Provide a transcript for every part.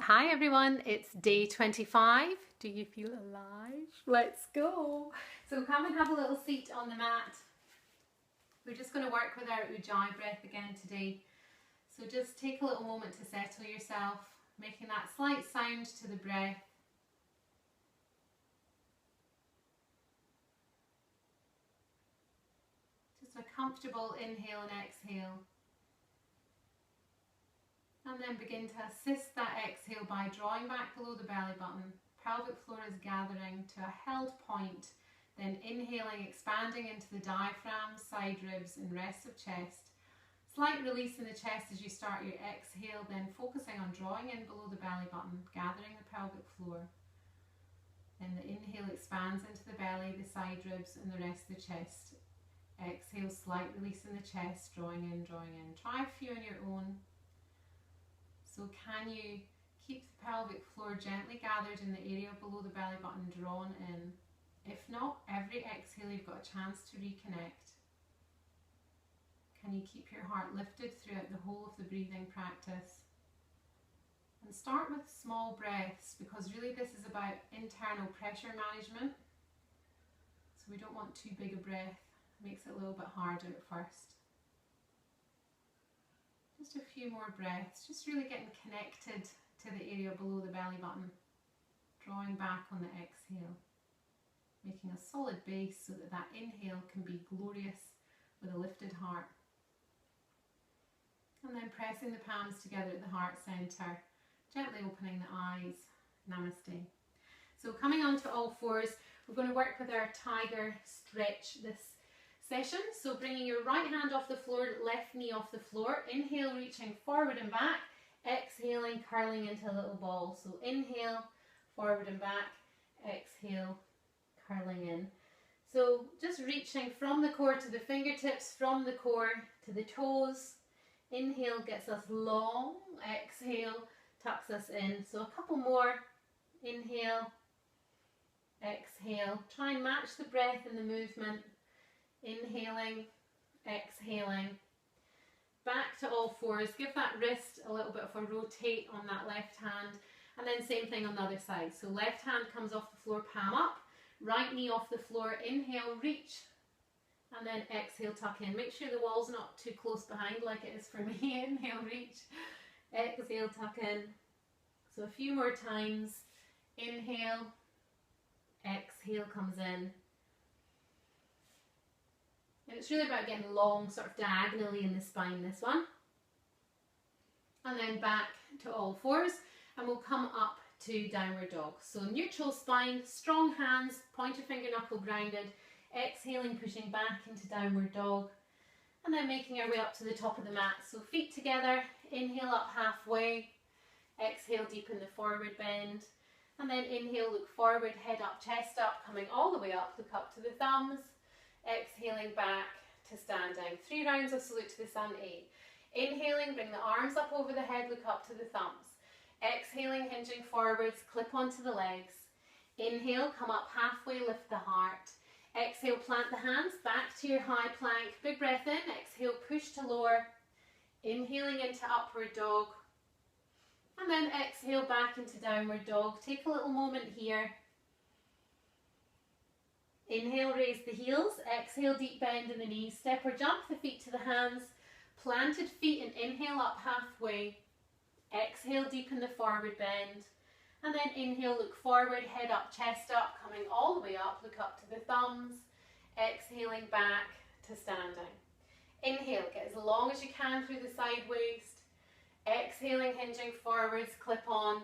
Hi everyone, it's day 25. Do you feel alive? Let's go. So come and have a little seat on the mat. We're just going to work with our Ujjayi breath again today. So just take a little moment to settle yourself, making that slight sound to the breath. Just a comfortable inhale and exhale. And then begin to assist that exhale by drawing back below the belly button. Pelvic floor is gathering to a held point. Then inhaling, expanding into the diaphragm, side ribs and rest of chest. Slight release in the chest as you start your exhale, then focusing on drawing in below the belly button, gathering the pelvic floor. Then the inhale expands into the belly, the side ribs and the rest of the chest. Exhale, slight release in the chest, drawing in, drawing in. Try a few on your own. So can you keep the pelvic floor gently gathered in the area below the belly button, drawn in? If not, every exhale you've got a chance to reconnect. Can you keep your heart lifted throughout the whole of the breathing practice? And start with small breaths, because really this is about internal pressure management. So we don't want too big a breath, it makes it a little bit harder at first. Just a few more breaths, just really getting connected to the area below the belly button, drawing back on the exhale, making a solid base so that that inhale can be glorious with a lifted heart. And then pressing the palms together at the heart centre, gently opening the eyes. Namaste. So coming onto all fours, we're going to work with our tiger stretch this session. So bringing your right hand off the floor, left knee off the floor. Inhale, reaching forward and back. Exhaling, curling into a little ball. So inhale, forward and back. Exhale, curling in. So just reaching from the core to the fingertips, from the core to the toes. Inhale gets us long. Exhale tucks us in. So a couple more. Inhale, exhale. Try and match the breath and the movement. Inhaling, exhaling, back to all fours. Give that wrist a little bit of a rotate on that left hand, and then same thing on the other side. So left hand comes off the floor, palm up, right knee off the floor. Inhale, reach, and then exhale, tuck in. Make sure the wall's not too close behind like it is for me. Inhale, reach, exhale, tuck in. So a few more times. Inhale, exhale comes in. And it's really about getting long, sort of diagonally in the spine, this one. And then back to all fours, and we'll come up to downward dog. So neutral spine, strong hands, pointer finger knuckle grounded, exhaling, pushing back into downward dog, and then making our way up to the top of the mat. So feet together, inhale up halfway, exhale, deepen the forward bend, and then inhale, look forward, head up, chest up, coming all the way up, look up to the thumbs. Exhaling back to standing. 3 rounds of salute to the sun, 8. Inhaling, bring the arms up over the head, look up to the thumbs. Exhaling, hinging forwards, clip onto the legs. Inhale, come up halfway, lift the heart. Exhale, plant the hands back to your high plank. Big breath in, exhale, push to lower. Inhaling into upward dog. And then exhale back into downward dog. Take a little moment here. Inhale, raise the heels. Exhale, deep bend in the knees. Step or jump the feet to the hands. Planted feet and inhale up halfway. Exhale, deepen the forward bend. And then inhale, look forward, head up, chest up, coming all the way up. Look up to the thumbs. Exhaling back to standing. Inhale, get as long as you can through the side waist. Exhaling, hinging forwards, clip on.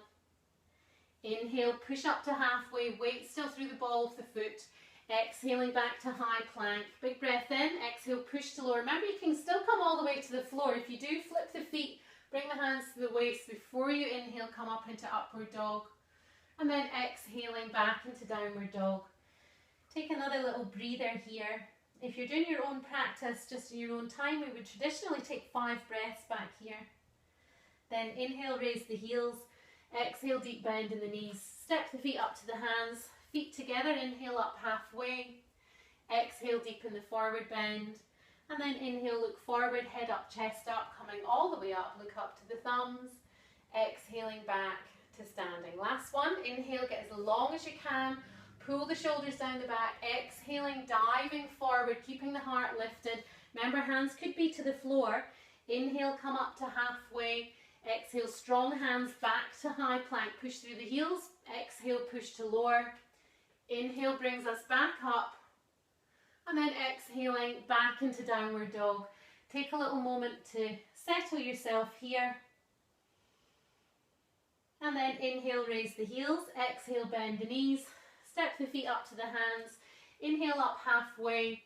Inhale, push up to halfway, weight still through the ball of the foot. Exhaling back to high plank. Big breath in, exhale, push to lower. Remember, you can still come all the way to the floor. If you do, flip the feet, bring the hands to the waist. Before you inhale, come up into upward dog. And then exhaling back into downward dog. Take another little breather here. If you're doing your own practice, just in your own time, we would traditionally take 5 breaths back here. Then inhale, raise the heels. Exhale, deep bend in the knees. Step the feet up to the hands. Feet together, inhale up halfway. Exhale, deepen the forward bend. And then inhale, look forward, head up, chest up, coming all the way up. Look up to the thumbs. Exhaling back to standing. Last one, inhale, get as long as you can. Pull the shoulders down the back, exhaling, diving forward, keeping the heart lifted. Remember, hands could be to the floor. Inhale, come up to halfway. Exhale, strong hands back to high plank. Push through the heels. Exhale, push to lower. Inhale brings us back up. And then exhaling back into downward dog. Take a little moment to settle yourself here. And then inhale, raise the heels. Exhale, bend the knees. Step the feet up to the hands. Inhale up halfway.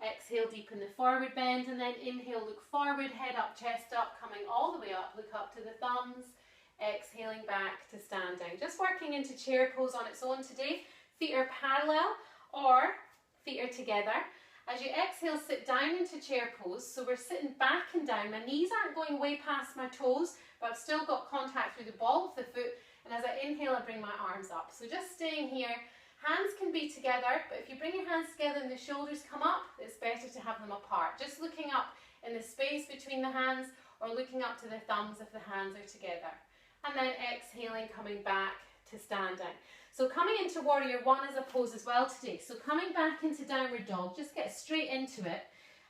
Exhale, deepen the forward bend. And then inhale, look forward, head up, chest up, coming all the way up. Look up to the thumbs. Exhaling back to standing. Just working into chair pose on its own today. Feet are parallel or feet are together. As you exhale, sit down into chair pose. So we're sitting back and down. My knees aren't going way past my toes, but I've still got contact through the ball of the foot. And as I inhale, I bring my arms up. So just staying here. Hands can be together, but if you bring your hands together and the shoulders come up, it's better to have them apart. Just looking up in the space between the hands or looking up to the thumbs if the hands are together. And then exhaling, coming back to standing. So coming into warrior one as a pose as well today. So coming back into downward dog, just get straight into it.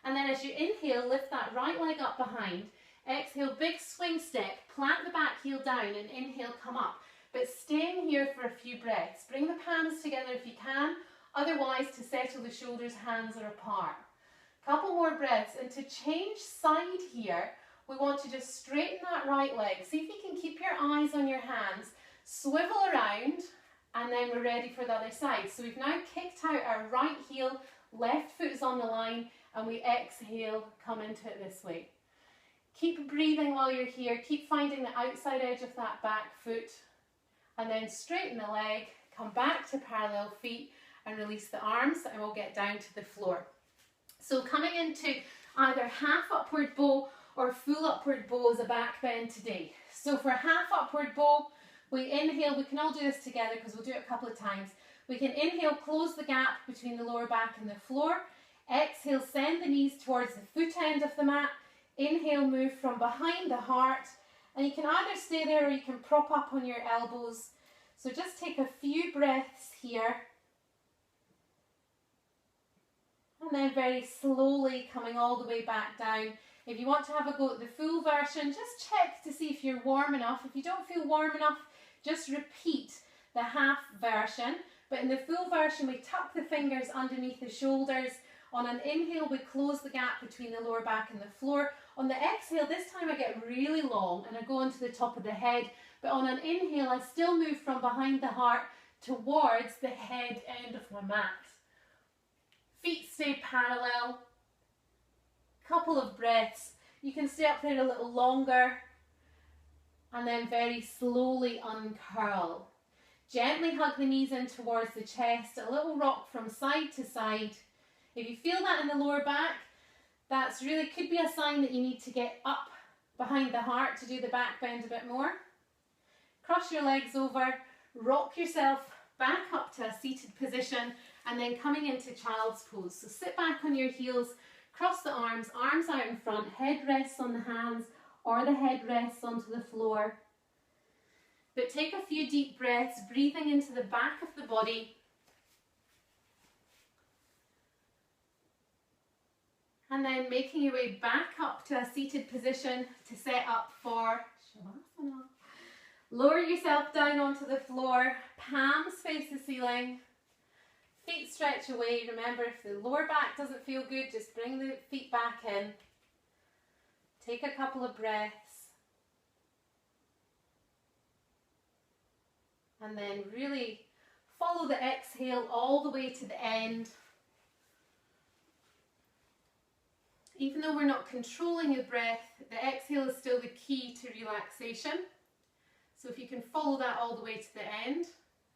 And then as you inhale, lift that right leg up behind. Exhale, big swing step, plant the back heel down and inhale, come up. But staying here for a few breaths. Bring the palms together if you can. Otherwise, to settle the shoulders, hands are apart. Couple more breaths. And to change side here, we want to just straighten that right leg. See if you can keep your eyes on your hands. Swivel around. And then we're ready for the other side. So we've now kicked out our right heel. Left foot is on the line. And we exhale, come into it this way. Keep breathing while you're here. Keep finding the outside edge of that back foot. And then straighten the leg, come back to parallel feet and release the arms and we'll get down to the floor. So coming into either half upward bow or full upward bow as a back bend today. So for half upward bow, we inhale, we can all do this together because we'll do it a couple of times. We can inhale, close the gap between the lower back and the floor. Exhale, send the knees towards the foot end of the mat. Inhale, move from behind the heart. And you can either stay there or you can prop up on your elbows. So just take a few breaths here. And then very slowly coming all the way back down. If you want to have a go at the full version, just check to see if you're warm enough. If you don't feel warm enough, just repeat the half version. But in the full version, we tuck the fingers underneath the shoulders. On an inhale, we close the gap between the lower back and the floor. On the exhale, this time I get really long and I go onto the top of the head. But on an inhale, I still move from behind the heart towards the head end of my mat. Feet stay parallel. Couple of breaths. You can stay up there a little longer. And then very slowly uncurl. Gently hug the knees in towards the chest. A little rock from side to side. If you feel that in the lower back, that's really could be a sign that you need to get up behind the heart to do the back bend a bit more. Cross your legs over, rock yourself back up to a seated position and then coming into child's pose. So sit back on your heels, cross the arms, arms out in front, head rests on the hands or the head rests onto the floor. But take a few deep breaths, breathing into the back of the body. And then making your way back up to a seated position to set up for Shavasana. Lower yourself down onto the floor, palms face the ceiling, feet stretch away. Remember, if the lower back doesn't feel good, just bring the feet back in. Take a couple of breaths. And then really follow the exhale all the way to the end. Even though we're not controlling the breath, the exhale is still the key to relaxation. So if you can follow that all the way to the end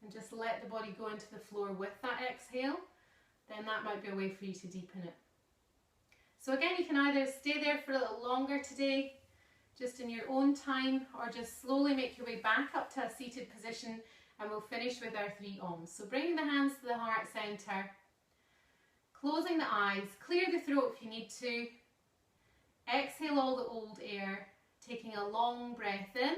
and just let the body go into the floor with that exhale, then that might be a way for you to deepen it. So again, you can either stay there for a little longer today, just in your own time, or just slowly make your way back up to a seated position and we'll finish with our 3 Oms. So bringing the hands to the heart center, closing the eyes, clear the throat if you need to, exhale all the old air, taking a long breath in,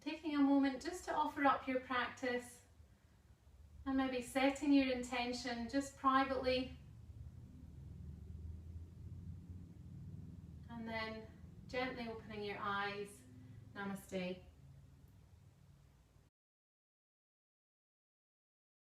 Taking a moment just to offer up your practice and maybe setting your intention just privately, and then gently opening your eyes. Namaste.